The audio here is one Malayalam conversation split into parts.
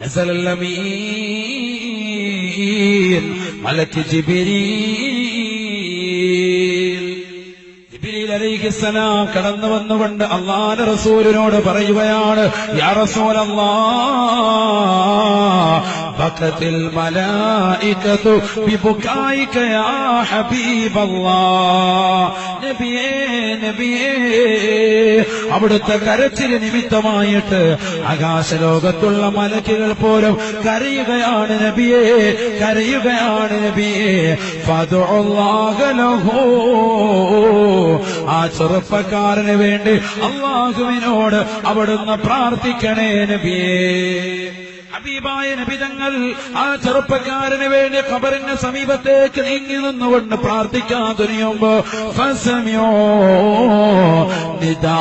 നസലൽ അമീൻ മലക്ക് ജിബ്രീൽ അലൈഹിസ്സലാം കടന്നു വന്നുകൊണ്ട് അല്ലാഹുവിന്റെ റസൂലിനോട് പറയുകയാണ്, യാ റസൂലല്ലാഹ് ബക്കത്തിൽ മലായികതു ബിബുകായിക യാ ഹബീബല്ലാഹ്. നബിയേ അവിടുത്തെ കരച്ചിൽ നിമിത്തമായിട്ട് ആകാശലോകത്തുള്ള മലക്കുകൾ പോലും കരയുകയാണ് നബിയേ, കരയുകയാണ് നബിയേ. ഫദുല്ലാഹ ലഹു, ആ ചെറുപ്പക്കാരന് വേണ്ടി അല്ലാഹുവിനോട് അവിടുന്ന് പ്രാർത്ഥിക്കണേ നബിയേ. ഹബീബായ നബി തങ്ങൾ ആ ചെറുപ്പക്കാരന് വേണ്ടി ഖബറിന്റെ സമീപത്തേക്ക് നീങ്ങി നിന്നുകൊണ്ട് പ്രാർത്ഥിക്കാൻ തുനിയുമ്പോ ഫസമിയോ നിദാ,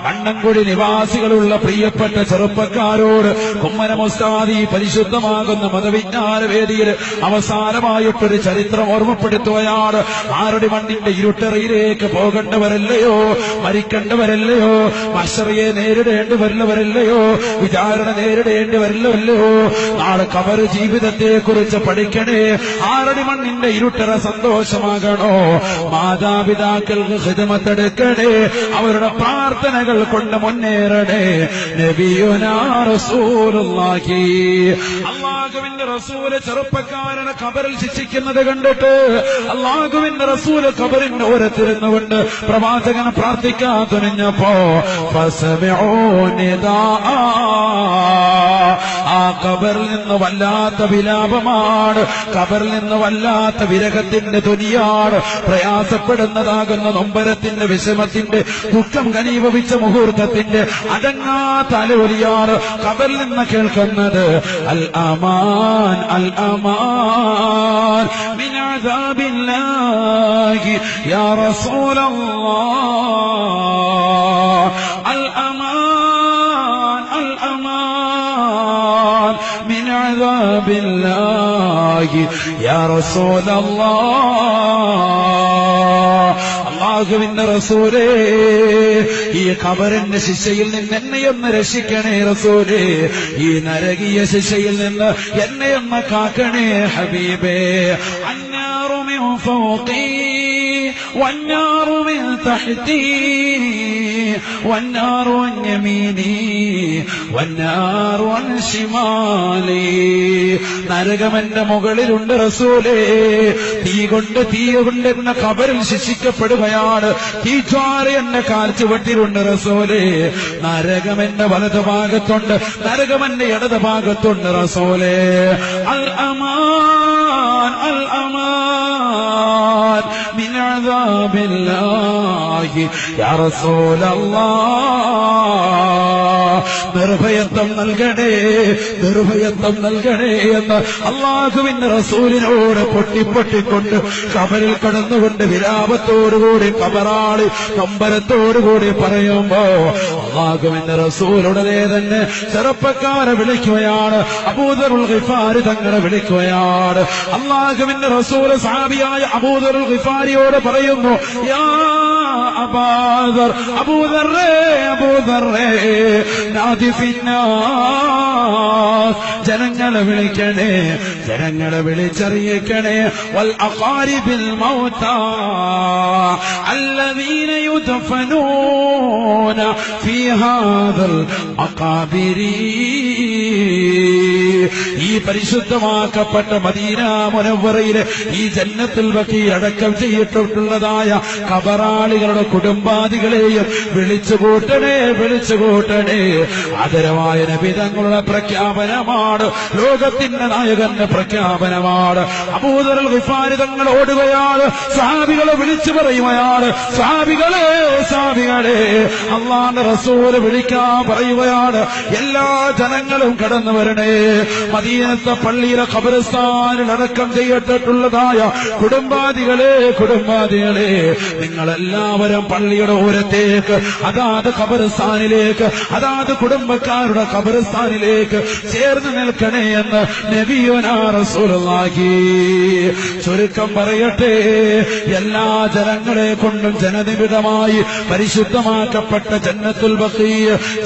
കണ്ണൻകുടി നിവാസികളുള്ള പ്രിയപ്പെട്ട ചെറുപ്പക്കാരോട് കുമ്മനം ഉസ്താദ് ഈ പരിശുദ്ധമാകുന്ന മതവിജ്ഞാന വേദിയിൽ അവസാനമായിട്ടൊരു ചരിത്രം ഓർമ്മപ്പെടുത്തുകയാണ്. ആരുടെ മണ്ണിന്റെ ഇരുട്ടറയിലേക്ക് പോകേണ്ടവരല്ലയോ, മരിക്കേണ്ടവരല്ലയോ, മഹ്ശറിയെ നേരിടേണ്ടി വരുന്നവരല്ലയോ, വിചാരണ നേരിടേണ്ടി വരില്ലവല്ലയോ, നാളെ ഖബർ ജീവിതത്തെ കുറിച്ച് പഠിക്കണേ. ആരുടെ മണ്ണിന്റെ ഇരുട്ടറ സന്തോഷമാകണോ, മാതാപിതാക്കൾക്ക് ഖിദ്മത്തെടുക്കണേ, അവരുടെ പ്രാർത്ഥനകൾ കൊണ്ട് മുന്നേറണേ. നബിയുനാ റസൂലുള്ളാഹി, അല്ലാഹുവിന്റെ റസൂല് ചെറുപ്പക്കാരനെ ഖബറിൽ ശിക്ഷിക്കുന്നത് കണ്ടിട്ട് അല്ലാഹുവിന്റെ റസൂല് ഖബറിന്റെ ഓരത്തിരുന്നുകൊണ്ട് പ്രവാചകനെ പ്രാർത്ഥിക്കാൻ തുനിഞ്ഞപ്പോ ഫസമിഉ നിദാ, ആ ഖബറിൽ നിന്ന് വല്ലാത്ത വിലാപമാണ്, ഖബറിൽ നിന്ന് വല്ലാത്ത വിരഹത്തിന്റെ ധ്വനിയാണ്, പ്രയാസപ്പെടുന്നതാകുന്ന നൊമ്പരത്തിന്റെ വിഷമത്തിന്റെ ദുഃഖം ഘനീഭവിച്ച മുഹൂർത്തത്തിന്റെ അടങ്ങാത്ത അലയൊലിയാണ് ഖബറിൽ നിന്ന് കേൾക്കുന്നത്. അൽ അമാൻ അൽ അമാൻ മിൻ അദാബില്ലാഹി യാ റസൂലല്ലാഹ്, അൽ അമാൻ അൽ അമാൻ മിൻ അദാബില്ലാഹി യാ റസൂലല്ലാഹ്. അല്ലാഹുവിന്റെ റസൂലേ, ഈ ഖബറിന്റെ ശിക്ഷയിൽ നിന്ന് എന്നെയൊന്ന് രക്ഷിക്കണേ റസൂലേ, ഈ നരകീയ ശിക്ഷയിൽ നിന്ന് എന്നെയൊന്ന് കാക്കണേ ഹബീബേ. അന്നാറു മിൻ ഫൗഖി വന്നാറു മിൻ തഹ്തി വന്നാറു അൻ യമീനി വന്നാറു അൻ ശിമാലി. നരകമെന്റെ മുകളിലുണ്ട് റസൂലേ, തീ കൊണ്ട് എന്ന ഖബറിൽ ശിക്ഷിക്കപ്പെടുകയാണ്, തീജ്വാല എന്റെ കാൽ ചുവട്ടിലുണ്ട് റസൂലേ. നരകമെന്റെ വലതു ഭാഗത്തുണ്ട്, നരകമെന്റെ ഇടത് ഭാഗത്തുണ്ട് റസൂലേ. അൽ അമാൻ അൽ അമാൻ മിൻ അദാബില്ലാഹി യാ റസൂലല്ലാഹ്. നിർഭയത്വം നൽകണേ, നിർഭയത്വം നൽകണേ എന്ന് അല്ലാഹുവിന്റെ റസൂലിനോട് പൊട്ടിപ്പൊട്ടിക്കൊണ്ട് ഖബറിൽ കടന്നുകൊണ്ട് വിലാപത്തോടുകൂടി ഖബറാളി നൊമ്പരത്തോടുകൂടി പറയുമ്പോ അല്ലാഹുവിന്റെ റസൂലുടനെ തന്നെ ചെറുപ്പക്കാരെ വിളിക്കുകയാണ്, അബൂദറുൽ ഗിഫാരി തങ്ങളെ വിളിക്കുകയാണ്. അല്ലാഹുവിന്റെ റസൂൽ സഹാബിയായ അബൂദറുൽ ഗിഫാരിയോട് പറയുന്നു, യാ അബൂദർ, അബൂദറേ അബൂദറേ നാദി ഫിന്നാസ്, ജനങ്ങളെ വിളിക്കണേ, ജനങ്ങളെ വിളിച്ചറിയിക്കണേ. വൽ അഖാരിബിൽ മൗതാ അല്ലദീന യുദഫനൂന ഫീ ഹാദൽ അഖാബിരി. ഈ പരിശുദ്ധമാക്കപ്പെട്ട മദീന മുനവ്വറയിലെ ഈ ജന്നത്തുൽ ബഖീ അടക്കം ചെയ്തിട്ടുള്ളതായ ഖബറാളികളുടെ കുടുംബാദികളെയും വിളിച്ചുകൂട്ടണേ, വിളിച്ചുകൂട്ടണേ. ആദരവായ നബി തങ്ങളുടെ പ്രഖ്യാപനമാണ്, ലോകത്തിന്റെ നായകന്റെ പ്രഖ്യാപനമാണ്. അബൂദറുൽ ഗിഫാരി തങ്ങൾ ഓടുകയാണ്, സഹാബികളെ വിളിച്ചു പറയുകയാണ്, സഹാബികളെ സഹാബികളെ അല്ലാഹുവിന്റെ റസൂൽ വിളിക്കാൻ പറയുകയാണ്, എല്ലാ ജനങ്ങളും കടന്നു വരണേ. മദീന മദീനത്തെ പള്ളിയിലെ ഖബർസ്ഥാനിൽ അടക്കം ചെയ്യപ്പെട്ടുള്ളതായ കുടുംബാദികളെ നിങ്ങളെല്ലാവരും പള്ളിയുടെ ഓരത്തേക്ക് അതാത് ഖബർസ്ഥാനിലേക്ക് അതാത് കുടുംബക്കാരുടെ ഖബർസ്ഥാനിലേക്ക് ചേർന്ന് നിൽക്കണേ എന്ന് നബിയുനാ റസൂലുള്ളാഹി. ചുരുക്കം പറയട്ടെ, എല്ലാ ജനങ്ങളെ കൊണ്ടും ജനനിബിഡമായി പരിശുദ്ധമാക്കപ്പെട്ട ജന്നത്തുൽ ബഖീ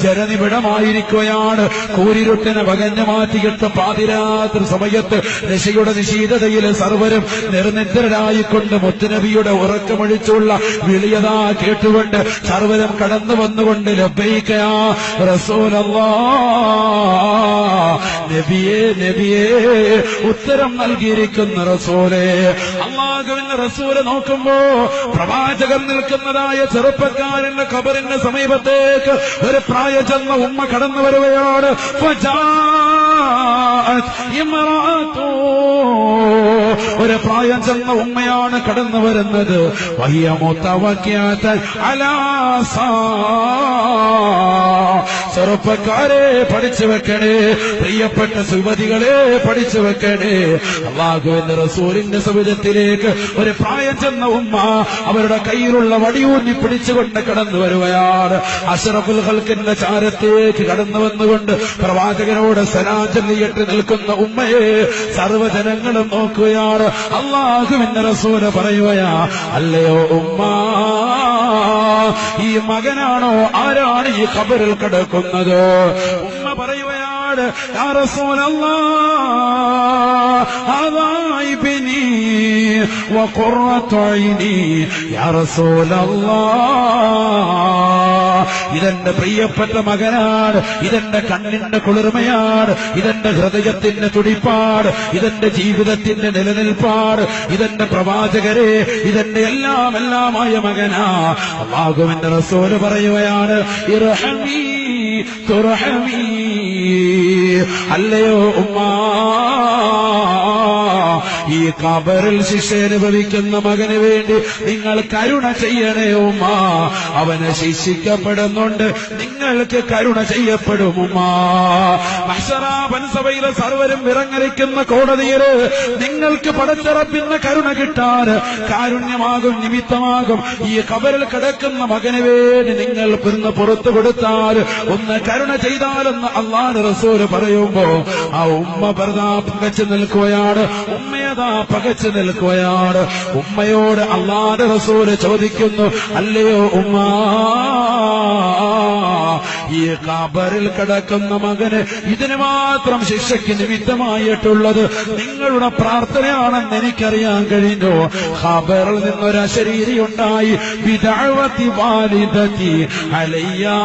ജനനിബിഡമായിരിക്കുകയാണ്. കൂരിരുട്ടിനെ വകഞ്ഞു മാറ്റിയിട്ട് പാതിരാത്രി സമയത്ത് രശയുടെ നിശീതതയിൽ സർവരും നിർനിദ്രരായിക്കൊണ്ട് മുത്തുനബിയുടെ ഉറക്കമൊഴിച്ചുള്ള വിളിയതാ കേട്ടുകൊണ്ട് സർവരും കടന്നു വന്നുകൊണ്ട് ലബ്ബൈക യാ റസൂലല്ലാഹ്, നബിയേ നബിയേ ഉത്തരം നൽകിയിരിക്കുന്ന റസൂലേ. അല്ലാഹുവിന്റെ റസൂല് നോക്കുമ്പോ പ്രവാചകൻ നിൽക്കുന്നതായ ചെറുപ്പക്കാരന്റെ ഖബറിന്റെ സമീപത്തേക്ക് ഒരു പ്രായചെന്ന ഉമ്മ കടന്നു വരുകയാണ്. ഒരു പ്രായം ചെന്ന ഉമ്മയാണ് കടന്നു വരുന്നത്. ചെറുപ്പക്കാരെ പഠിച്ചു വെക്കണേ, പ്രിയപ്പെട്ട സുവതികളെ പഠിച്ചു വെക്കണേ. അല്ലാഹുവിന്റെ റസൂലിന്റെ സവിധത്തിലേക്ക് ഒരു പ്രായം ചെന്ന ഉമ്മ അവരുടെ കയ്യിലുള്ള വടിയൂന്നി പിടിച്ചുകൊണ്ട് കടന്നു വരുകയാണ്. അഷ്റഫുൽ ഖൽഖിന്റെ ചാരത്തേക്ക് കടന്നു വന്നുകൊണ്ട് പ്രവാചകനോട് സലാം ചൊല്ലിയിട്ട് നിൽക്കുന്ന ഉമ്മയെ സർവ്വജനങ്ങളും നോക്കുകയാണ്. അല്ലാഹുവിന്റെ റസൂല് പറയുകയാ, അല്ലയോ ഉമ്മ, ഈ മകനാണോ ആരാണ് ഈ ഖബറിൽ കിടക്കുന്നത്? ഉമ്മ പറയുകയാണ്, യാ റസൂലല്ലാഹ് ഹദാ ഇബ്നി വഖുറത്തു ഐനി, യാ റസൂലല്ലാഹ് ഇതെന്റെ പ്രിയപ്പെട്ട മകനാണ്, ഇതെന്റെ കണ്ണിന്റെ കുളിർമയാണ്, ഇതെന്റെ ഹൃദയത്തിന്റെ തുടിപ്പാട്, ഇതെന്റെ ജീവിതത്തിന്റെ നിലനിൽപ്പാട്, ഇതെന്റെ പ്രവാചകരെ, ഇതെന്റെ എല്ലാമായ മകനാ. അല്ലാഹുവിന്റെ റസൂല് പറയുകയാണ്, ഇർഹമീ തുർഹമീ, അല്ലയോ ഉമ്മ, ഈ ഖബറിൽ ശിക്ഷ അനുഭവിക്കുന്ന മകന് വേണ്ടി നിങ്ങൾ കരുണ ചെയ്യണേ ഉമ്മ. അവന് ശിക്ഷിക്കപ്പെടുന്നുണ്ട്, നിങ്ങൾക്ക് കരുണ ചെയ്യപ്പെടും ഉമ്മ. മഹ്ശറാബൻസഭയിലെ സർവരും വിറങ്ങലിക്കുന്ന കോടതിയില് നിങ്ങൾക്ക് പടച്ചിറപ്പിന്റെ കരുണ കിട്ടാൻ കാരുണ്യമാകും, നിമിത്തമാകും. ഈ ഖബറിൽ കിടക്കുന്ന മകന് വേണ്ടി നിങ്ങൾ പുറത്തു കൊടുത്താൽ, ഒന്ന് കരുണ ചെയ്താലെന്ന് അല്ലാഹുവിന്റെ റസൂല് പറയുമ്പോ ആ ഉമ്മ പകച്ചു നിൽക്കുകയാണ്. ഉമ്മയതാ പകച്ചു നിൽക്കുകയാണ്. ഉമ്മയോട് അല്ലാഹുവിന്റെ റസൂല് ചോദിക്കുന്നു, അല്ലയോ ഉമ്മ, ഈ ഖബറിൽ കിടക്കുന്ന മകന് ഇതിന് മാത്രം ശിക്ഷയ്ക്ക് നിമിത്തമായിട്ടുള്ളത് നിങ്ങളുടെ പ്രാർത്ഥനയാണെന്ന് എനിക്കറിയാൻ കഴിഞ്ഞു. ഖബറിൽ നിന്നൊരു അശരീരി ഉണ്ടായി, ബിദഅവതി വാലിദതി അലയ്യാ.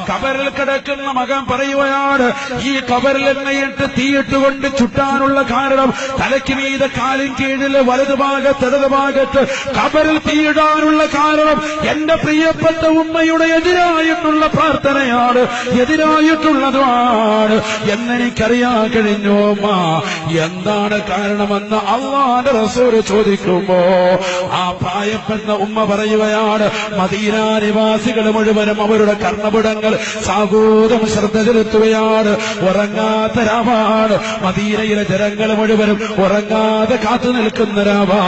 ഖബറിൽ കിടക്കുന്ന മകൻ പറയുകയാണ്, ഈ ഖബറിൽ എണ്ണയിട്ട് തീയിട്ടുകൊണ്ട് ചുട്ടാനുള്ള കാരണം, തലയ്ക്ക് മീതെ കാലിൻ കീഴിൽ വലതുഭാഗത്ത് ഇടതുഭാഗത്ത് ഖബറിൽ തീയിടാനുള്ള കാരണം എന്റെ പ്രിയപ്പെട്ട ഉമ്മയുടെ എതിരായിട്ടുള്ള പ്രാർത്ഥനയാണ്, എതിരായിട്ടുള്ളതാണ് എന്നെനിക്കറിയാൻ കഴിഞ്ഞു. ഉമ്മ എന്താണ് കാരണമെന്ന് അല്ലാഹുവിന്റെ റസൂല് ചോദിക്കുമ്പോ ആ പ്രായപ്പെട്ട ഉമ്മ പറയുകയാണ്, മദീന നിവാസികൾ മുഴുവനും അവരുടെ കർണപുടങ്ങൾ സാഗൂതം ശ്രദ്ധ ചെലുത്തുകയാണ്. ഉറങ്ങാത്ത രാവാണ്, മദീനയിലെ ജനങ്ങൾ മുഴുവനും ഉറങ്ങാതെ കാത്തു നിൽക്കുന്ന രാവാ.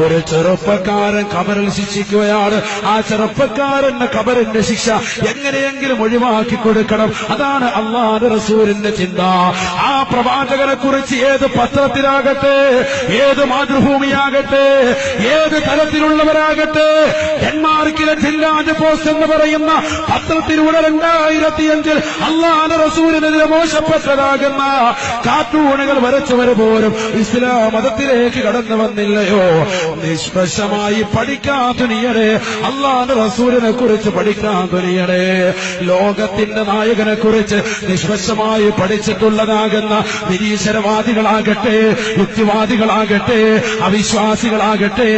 ഒരു ചെറുപ്പക്കാരൻ ഖബറിൽ ശിക്ഷിക്കുകയാണ്. ആ ചെറുപ്പക്കാരന്റെ ഖബറിന്റെ ശിക്ഷ എങ്ങനെയെങ്കിലും ഒഴിവാക്കി കൊടുക്കണം. അതാണ് അല്ലാഹുവിന്റെ റസൂലിന്റെ ചിന്ത. ആ പ്രവാചകനെ കുറിച്ച് ഏത് പത്രത്തിലാകട്ടെ, ഏത് മാതൃഭൂമിയാകട്ടെ, ഏത് തലത്തിലുള്ളവരാകട്ടെ, ഡെൻമാർക്കിലെ ജില്ലാജ് പോസ്റ്റ് എന്ന് പറയുന്ന പത്രത്തിലൂടെ 2005 അല്ലാഹുവിന്റെ റസൂലിനെതിരെ മോശപ്പെട്ടതാകുന്ന കാർട്ടൂണുകൾ വരച്ചവർ പോലും ഇസ്ലാം മതത്തിലേക്ക് കടന്നു വന്നില്ലയോ? നിഷ്പക്ഷമായി പഠിക്കാൻ തുനിയണേ, അല്ലാഹുവിന്റെ റസൂലിനെ കുറിച്ച് പഠിക്കാൻ തുനിയണേ. ലോകത്തിന്റെ നായകനെ കുറിച്ച് നിഷ്പക്ഷമായി പഠിച്ചിട്ടുള്ളതാകുന്ന നിരീശ്വരവാദികളാകട്ടെ, യുക്തിവാദികളാകട്ടെ, അവിശ്വാസികളാകട്ടെ,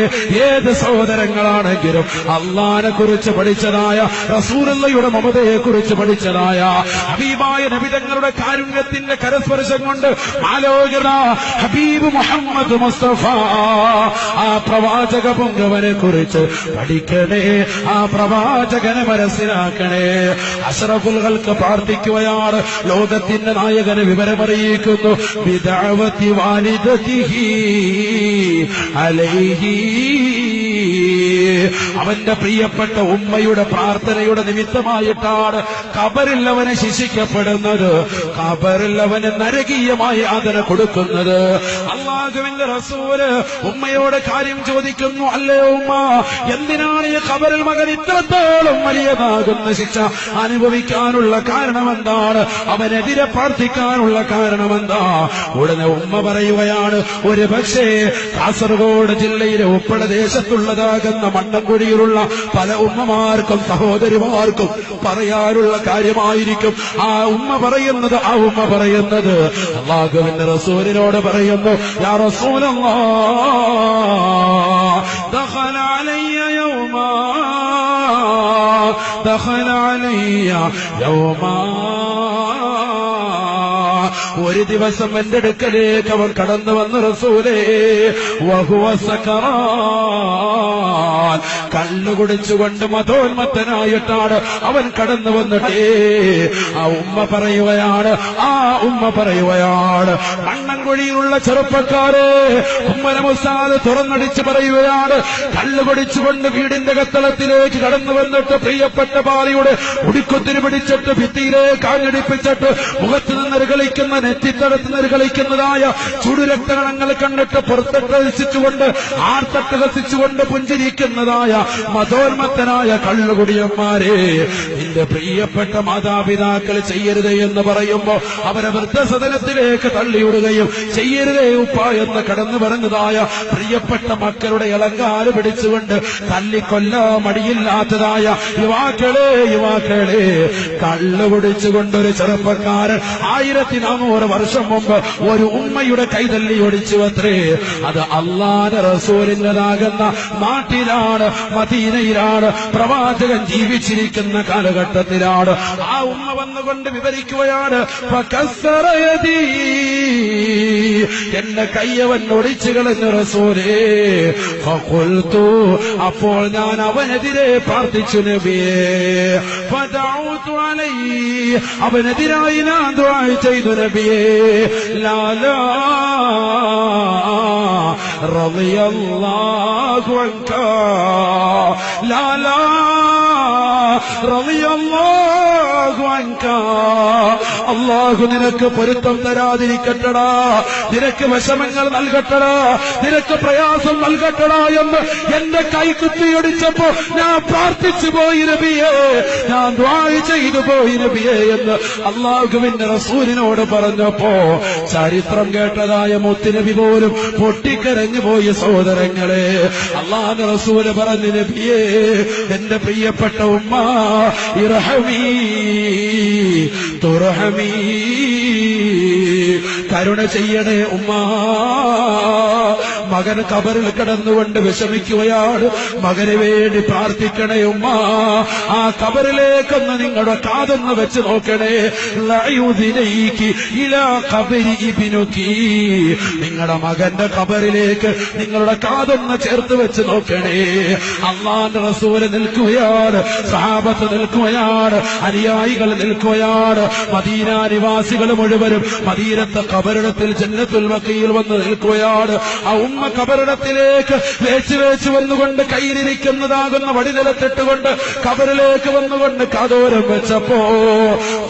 ഏത് സഹോദരങ്ങളാണെങ്കിലും അല്ലാഹുവിനെ കുറിച്ച് പഠിച്ചതായ റസൂലുള്ളാഹിയുടെ മമതയെ കുറിച്ച് പഠിച്ചതായ ഹബീബായ നബിതങ്ങളുടെ കാരുണ്യത്തിന്റെ കരസ്പർശം കൊണ്ട് ആലോചന ഹബീബ് മുഹമ്മദ് മുസ്തഫ ആ പ്രവാചക പുങ്കവനെ കുറിച്ച് പഠിക്കണേ, ആ പ്രവാചകനെ മനസ്സിലാക്കണേ. അഷ്റഫുൽ ഖൽഖ് പ്രാർത്ഥിക്കുകയാണ്, ലോകത്തിന്റെ നായകനെ വിവരമറിയിക്കുന്നു. ബിദഅവതി വാലിദതിഹി അലൈഹി, അവന്റെ പ്രിയപ്പെട്ട ഉമ്മയുടെ പ്രാർത്ഥനയുടെ നിമിത്തമായിട്ടാണ് ഖബറിൽ അവനെ ശിക്ഷിക്കപ്പെടുന്നത്, ഖബറിൽ അവന് നരകീയമായ യാതന കൊടുക്കുന്നത്. അല്ലാഹുവിന്റെ റസൂല് ഉമ്മയോട് കാര്യം ചോദിക്കുന്നു, അല്ലയോ ഉമ്മ, എന്തിനാണ് ഈ ഖബറിൽ മകൻ ഇത്രത്തോളം വലിയതാകുന്ന ശിക്ഷ അനുഭവിക്കാനുള്ള കാരണമെന്താണ്? അവനെതിരെ പ്രാർത്ഥിക്കാനുള്ള കാരണമെന്താ? ഉടനെ ഉമ്മ പറയുകയാണ്, ഒരു പക്ഷേ കാസർഗോഡ് ജില്ലയിലെ ഉപ്പള ദേശത്തുള്ളതാകുന്ന മണ്ണൻകുഴിയിലുള്ള പല ഉമ്മമാർക്കും സഹോദരിമാർക്കും പറയാനുള്ള കാര്യമായിരിക്കും ആ ഉമ്മ പറയുന്നത്. അല്ലാഹുവിന്റെ റസൂലിനോട് പറയുന്നു, യാ റസൂലല്ലാഹ്, ദഖല അലയ്യ യൗമാ, ഒരു ദിവസം എന്റെ അടുക്കലേക്ക് അവൻ കടന്നു വന്നു റസൂലേ, വഹുവ സകറാൻ, കള്ളു കുടിച്ചുകൊണ്ട് മതോന്മത്തനായിട്ടാണ് അവൻ കടന്നു വന്നിട്ടേ. ആ ഉമ്മ പറയുകയാണ്, മണ്ണൻകുഴിയിലുള്ള ചെറുപ്പക്കാരെ, ഉമ്മനമുസാദ് തുറന്നടിച്ച് പറയുകയാണ്, കള്ളു കുടിച്ചുകൊണ്ട് വീടിന്റെ കത്തളത്തിലേക്ക് കടന്നു വന്നിട്ട് പ്രിയപ്പെട്ട ഭാര്യയുടെ ഉടിക്കുത്തിന് പിടിച്ചിട്ട് ഭിത്തിയിലേക്ക് ആഞ്ഞടിപ്പിച്ചിട്ട് മുഖത്ത് നിന്ന് കളിക്കുന്ന നെറ്റിത്തടത്ത് നിന്ന് കളിക്കുന്നതായ ചുടുരക്തകണങ്ങൾ കണ്ടിട്ട് പുറത്തെട്ടഹസിച്ചുകൊണ്ട് ആർത്തട്ടഹസിച്ചുകൊണ്ട് പുഞ്ചിരിക്കുന്നതായ മതോന്മത്തനായ കള്ളുകുടിയന്മാരെ, നിന്റെ പ്രിയപ്പെട്ട മാതാപിതാക്കൾ ചെയ്യരുതേ എന്ന് പറയുമ്പോ അവരെ വൃദ്ധസദനത്തിലേക്ക് തള്ളിയിടുകയും ചെയ്യരുതേ ഉപ്പ എന്ന് കടന്നു പറഞ്ഞതായ പ്രിയപ്പെട്ട മക്കളുടെ ഇളങ്കാല് പിടിച്ചുകൊണ്ട് തല്ലിക്കൊല്ലാ മടിയില്ലാത്തതായ യുവാക്കളെ, കള്ളുകുടിച്ചുകൊണ്ടൊരു ചെറുപ്പക്കാരൻ 1400 വർഷം മുമ്പ് ഒരു ഉമ്മയുടെ കൈതല്ലി ഒടിച്ചു അത്രേ. അത് അല്ലാഹുവിന്റെ റസൂലിന്റേതാകുന്ന നാട്ടിലാണ്, മദീനയിലാണ്, പ്രവാചകൻ ജീവിച്ചിരിക്കുന്ന കാലഘട്ടത്തിലാണ്. ആ ഉമ്മ വന്നുകൊണ്ട് വിവരിക്കുകയാണ്, എന്നെ കയ്യവൻ ഒടിച്ചു കളഞ്ഞു റസൂലേ. ഫഖുൽതു, അപ്പോൾ ഞാൻ അവനെതിരെ പ്രാർത്ഥിച്ചു നബിയേ. ഫദഉതു അലൈഹി, അവനെതിരായി ഞാൻ ദുആ ചെയ്തു നബിയേ. ലാലാ റളിയല്ലാഹു അൻക, ലാലാ റളിയല്ലാഹു അൻക, അല്ലാഹു നിനക്ക് പൊരുത്തം തരാതിരിക്കട്ടടാ, നിനക്ക് വിഷമങ്ങൾ നൽകട്ടടാ, നിനക്ക് പ്രയാസം നൽകട്ടടാ എന്ന് എന്റെ കൈ കുത്തിയൊടിച്ചപ്പോ ഞാൻ പ്രാർത്ഥിച്ചു പോയി നബിയേ, ഞാൻ ദുആ ചെയ്തു പോയി നബിയേ എന്ന് അല്ലാഹുവിന്റെ റസൂലിനോട് പറഞ്ഞപ്പോ ചരിത്രം കേട്ടതായ മുത്തുനബി പോലും പൊട്ടിക്കരഞ്ഞു പോയ സഹോദരങ്ങളെ. അല്ലാഹുവിന്റെ റസൂല് പറഞ്ഞു, നബിയേ, എന്റെ പ്രിയപ്പെട്ട ഉമ്മ, ഇർഹമീ തുർഹമീ, കരുണ ചെയ്യണേ ഉമ്മ. മകൻ ഖബറിൽ കിടന്നുകൊണ്ട് വിഷമിക്കുകയാണ്, മകന് വേണ്ടി പ്രാർത്ഥിക്കണേ ഉമ്മ. ആ ഖബറിലേക്കൊന്ന് നിങ്ങളുടെ കാതൊന്ന് വെച്ച് നോക്കണേ. നിങ്ങളുടെ മകന്റെ ഖബറിലേക്ക് നിങ്ങളുടെ കാതൊന്ന് ചേർത്ത് വെച്ച് നോക്കണേ. അല്ലാഹുവിന്റെ റസൂല് നിൽക്കുകയാണ്, സഹാബത്ത് നിൽക്കുകയാണ്, അനുയായികൾ നിൽക്കുകയാണ്, മദീന നിവാസികൾ മുഴുവനും മദീനത്തെ ഖബറിടത്തിൽ ജന്നത്തുൽ ബഖീൽ വന്ന് നിൽക്കുകയാണ്. ആ ഉമ്മ ഖബറിടത്തിലേക്ക് വേച്ച് വന്നുകൊണ്ട് കയ്യിലിരിക്കുന്നതാകുന്ന വടിനിലത്തിട്ടുകൊണ്ട് ഖബറിലേക്ക് വന്നുകൊണ്ട് കാതോരം വെച്ചപ്പോ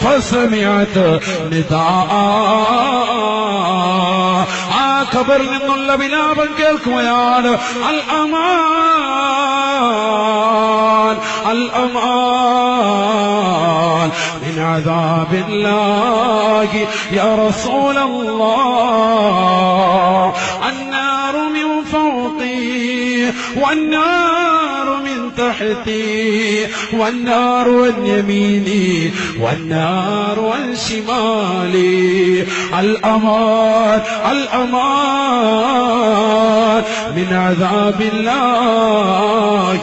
ഫസമിഅത് നിദാ, ആ ഖബറിൽ നിന്നുള്ള വിലാപം കേൾക്കുകയാണ്. അൽ അമാൻ, അൽ അമാൻ മിൻ അദാബില്ലാഹി യാ റസൂലല്ലാഹ്, അന്നാറു മിൻ ഫൗഖി വന്നാറു മിൻ تحتي والنار عن يميني والنار عن شمالي. الأمان الأمان من عذاب الله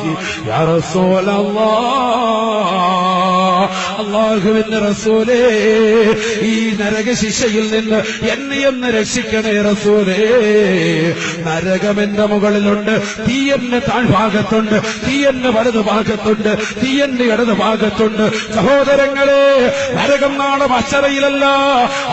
يا رسول الله. അല്ലാഹുവിന്റെ റസൂലേ, ഈ നരകശിക്ഷയിൽ നിന്ന് എന്നെയൊന്ന് രക്ഷിക്കണേ റസൂലേ. നരകമെന്റെ മുകളിലുണ്ട്, തീയന്റെ താഴ്ഭാഗത്തുണ്ട്, തീയന്റെ വലതു ഭാഗത്തുണ്ട്, തീയന്റെ ഇടതു ഭാഗത്തുണ്ട്. സഹോദരങ്ങളെ, നരകം നാളെ മശറയിലല്ല,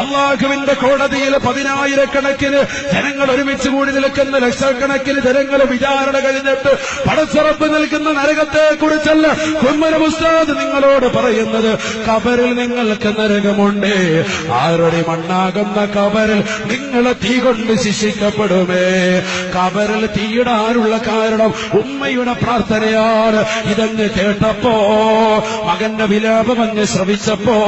അല്ലാഹുവിന്റെ കോടതിയിൽ 10,000-കണക്കിന് ജനങ്ങൾ ഒരുമിച്ച് കൂടി നിൽക്കുന്ന, ലക്ഷക്കണക്കിന് ജനങ്ങൾ വിചാരണ കഴിഞ്ഞിട്ട് പടച്ചുറപ്പ് നിൽക്കുന്ന നരകത്തെ കുറിച്ചല്ല കുമ്മന ഉസ്താദ് നിങ്ങളോട് പറയുന്നത്. കബറിൽ നിങ്ങൾക്ക് നരകമുണ്ട്. ആരുടെ മണ്ണാകുന്ന കബറിൽ നിങ്ങളെ തീ കൊണ്ട് ശിക്ഷിക്കപ്പെടുമേ. കബറിൽ തീയിടാനുള്ള കാരണം ഉമ്മയുടെ പ്രാർത്ഥനയാണ്. ഇതങ്ങ് കേട്ടപ്പോ, മകന്റെ വിലാപം അങ്ങ് ശ്രവിച്ചപ്പോ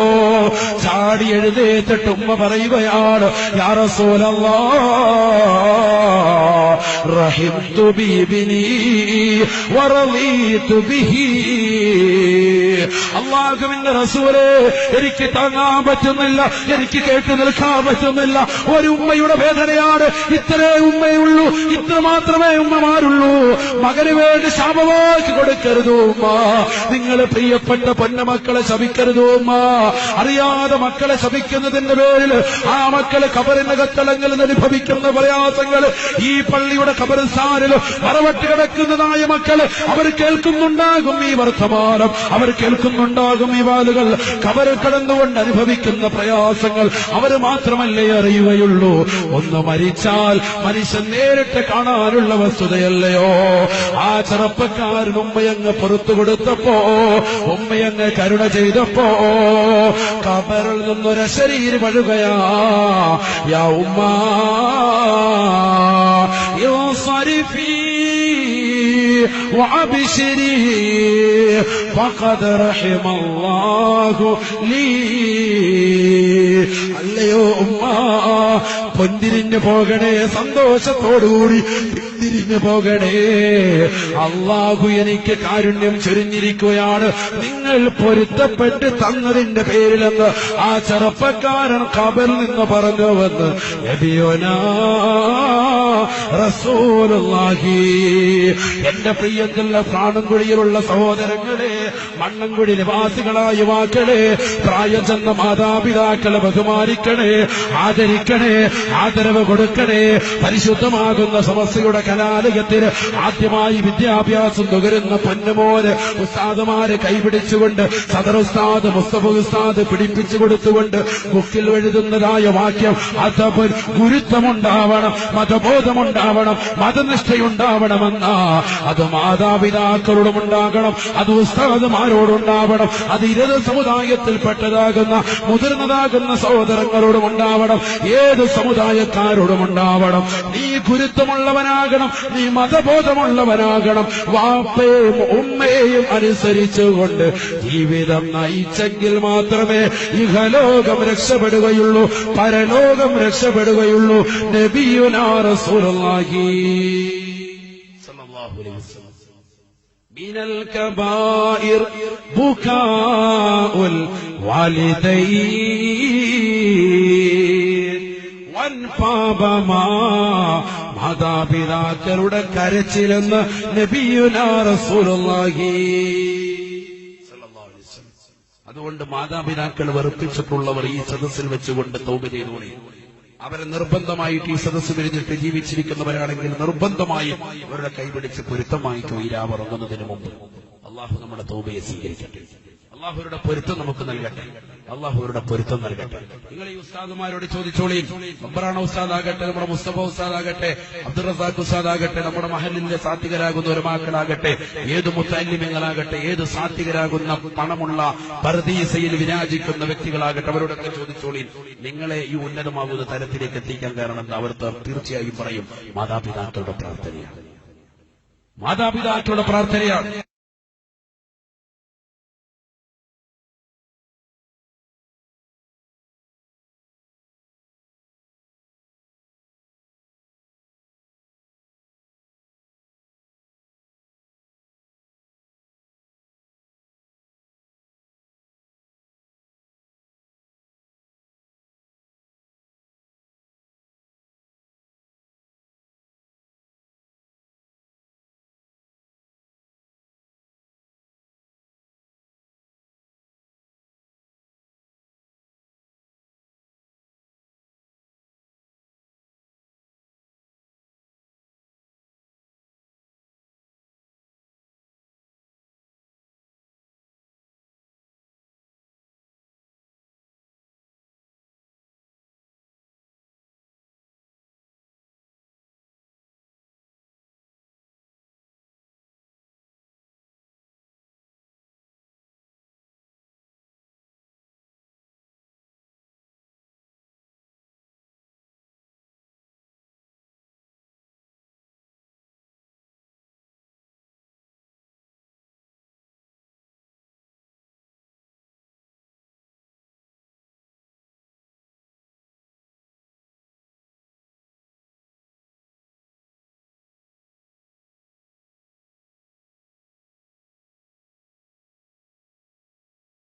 ചാടി എഴുന്നേറ്റിട്ട് ഉമ്മ പറയുകയാണ്, യാ റസൂലല്ലാഹ് റഹിംതു ബിബിനി വറളീതു ബിഹി. അല്ലാഹുവിന്റെ റസൂലേ, എനിക്ക് താങ്ങാൻ പറ്റുന്നില്ല, എനിക്ക് കേട്ടു നിൽക്കാൻ പറ്റുന്നില്ല. ഒരു ഉമ്മയുടെ വേദനയാണ്. ഇത്രേ ഉമ്മയുള്ളൂ, ഇത്ര മാത്രമേ ഉമ്മമാരുള്ളൂ. മകന് വേണ്ടി ശാപവാക്ക് കൊടുക്കരുത് ഉമ്മ. നിങ്ങൾ പ്രിയപ്പെട്ട പൊന്നമക്കളെ ശപിക്കരുത് ഉമ്മ. അറിയാതെ മക്കളെ ശപിക്കുന്നതിന്റെ പേരിൽ ആ മക്കള് കബറിനകത്തളങ്ങളിൽ അനുഭവിക്കുന്ന പ്രയാസങ്ങൾ ഈ പള്ളിയുടെ ഖബർസ്ഥാനിൽ മറവട്ട് കിടക്കുന്നതായ മക്കള് അവർ കേൾക്കുന്നുണ്ടാകും ഈ വർത്തമാനം, അവർ കേൾക്കുന്നുണ്ടാകും ഈ വാലുകൾ. കബറിൽ കടന്നുകൊണ്ട് അനുഭവിക്കുന്ന പ്രയാസങ്ങൾ അവർ മാത്രമല്ലേ അറിയുകയുള്ളൂ. ഒന്ന് മരിച്ചാൽ മനുഷ്യൻ നേരിട്ട് കാണാനുള്ള വസ്തുതയല്ലയോ. ആ ചെറുപ്പക്കാരൻ ഉമ്മയങ്ങ് പുറത്തു കൊടുത്തപ്പോ, ഉമ്മയങ്ങ് കരുണ ചെയ്തപ്പോ കബറിൽ നിന്നൊരു ശരീരം വഴുകയാ. യാ ഉമ്മ ഇൻസരിഫി വഅബ്ശിരി ഫഖദ് റഹിമല്ലാഹു ലീ. അല്ലയോ ഉമ്മ, പൊന്തിരിഞ്ഞു പോകണേ, സന്തോഷത്തോടുകൂടി തിരിഞ്ഞു പോകണേ. അല്ലാഹു എനിക്ക് കാരുണ്യം ചൊരിഞ്ഞിരിക്കുകയാണ് നിങ്ങൾ പൊരുത്തപ്പെട്ട് തന്നതിന്റെ പേരിലെന്ന് ആ ചെറുപ്പക്കാരൻ ഖബറിൽ നിന്ന് പറഞ്ഞുവെന്ന് നബിയുനാ റസൂലുള്ളാഹി. എന്റെ പ്രിയത്തിലുള്ള പ്രാണൻകുഴിയിലുള്ള സഹോദരങ്ങളെ, മണ്ണൻകുഴി നിവാസികളായ യുവാക്കളെ, പ്രായം ചെന്ന മാതാപിതാക്കളെ ബഹുമാനിക്കണേ, ആദരിക്കണേ, ആദരവ് കൊടുക്കണേ. പരിശുദ്ധമാകുന്ന സമസ്തയുടെ കലാലയത്തിന് ആദ്യമായി വിദ്യാഭ്യാസം നുകരുന്ന പൊന്നുമോന് ഉസ്താദുമാരെ കൈപിടിച്ചുകൊണ്ട് സദർ ഉസ്താദ് മുസ്തഫ ഉസ്താദ് പിടിപ്പിച്ചു കൊടുത്തുകൊണ്ട് ബുക്കിൽ എഴുതുന്നതായ വാക്യം, അതപ് ഗുരുത്വമുണ്ടാവണം, മതബോധമുണ്ടാവണം, മതനിഷ്ഠയുണ്ടാവണമെന്ന അത് മാതാപിതാക്കളോടുമുണ്ടാകണം, അത് ഉസ്താദുമാരോടുണ്ടാവണം, അത് ഇരത് സമുദായത്തിൽപ്പെട്ടതാകുന്ന മുതിർന്നതാകുന്ന സഹോദരങ്ങളോടുമുണ്ടാവണം, ഏത് സമുദായക്കാരോടുമുണ്ടാവണം. നീ ഗുരുത്വമുള്ളവനാകണം, നീ മതബോധമുള്ളവനാകണം. വാപ്പയും ഉമ്മയെയും അനുസരിച്ചുകൊണ്ട് ജീവിതം നയിച്ചെങ്കിൽ മാത്രമേ ഇഹലോകം രക്ഷപ്പെടുകയുള്ളൂ, പരലോകം രക്ഷപ്പെടുകയുള്ളൂ. നബിയുനാ റസൂലുള്ളാഹി സ്വല്ലല്ലാഹു അലൈഹി വസല്ലം. മിനൽ കബായിർ ബുകാഉൽ വാലിദൈൻ വൻപാപമാ മാതാപിതാക്കളുടെ കരച്ചിലെന്ന് നബിയുനാ റസൂലുള്ളാഹി സ്വല്ലല്ലാഹു അലൈഹി വസല്ലം. അതുകൊണ്ട് മാതാപിതാക്കൾ വെറുപ്പിച്ചിട്ടുള്ളവർ ഈ സദസ്സിൽ വെച്ചുകൊണ്ട് തൗബ ചെയ്തോളി. അവരെ നിർബന്ധമായിട്ട് ഈ സദസ്സ് പിരിഞ്ഞിട്ട് ജീവിച്ചിരിക്കുന്നവരാണെങ്കിൽ നിർബന്ധമായും അവരുടെ കൈപിടിച്ച് പൊരുത്തമായിട്ടോ ഇരാവുറങ്ങുന്നതിന് മുമ്പ് അള്ളാഹു നമ്മുടെ തൗബയെ സ്വീകരിക്കട്ടെ. അള്ളാഹുരുടെ പൊരുത്തം നമുക്ക് നൽകട്ടെ, അള്ളാഹുരുടെ പൊരുത്തം നൽകട്ടെ. നിങ്ങൾ ഈ ഉസ്താദുമാരോട് ചോദിച്ചോളി. അബ്ബറാണ ഉസ്താദാകട്ടെ, നമ്മുടെ മുസ്തഫ ഉസ്താദാകട്ടെ, അബ്ദുൾ റസാഖ് ഉസ്താദാകട്ടെ, നമ്മുടെ മഹലിന്റെ സാത്വികരാകുന്ന ഒരു മക്കളാകട്ടെ, ഏത് മുത്തല്ലിമീങ്ങളാകട്ടെ, ഏത് സാത്വികരാകുന്ന പണമുള്ള പർദീസയിൽ വിരാജിക്കുന്ന വ്യക്തികളാകട്ടെ, അവരോടൊക്കെ ചോദിച്ചോളി. നിങ്ങളെ ഈ ഉന്നതമാകുന്ന തരത്തിലേക്ക് എത്തിക്കാൻ കാരണം അവർ തീർച്ചയായും പറയും മാതാപിതാക്കളുടെ പ്രാർത്ഥനയാണ്, മാതാപിതാക്കളുടെ പ്രാർത്ഥനയാണ്.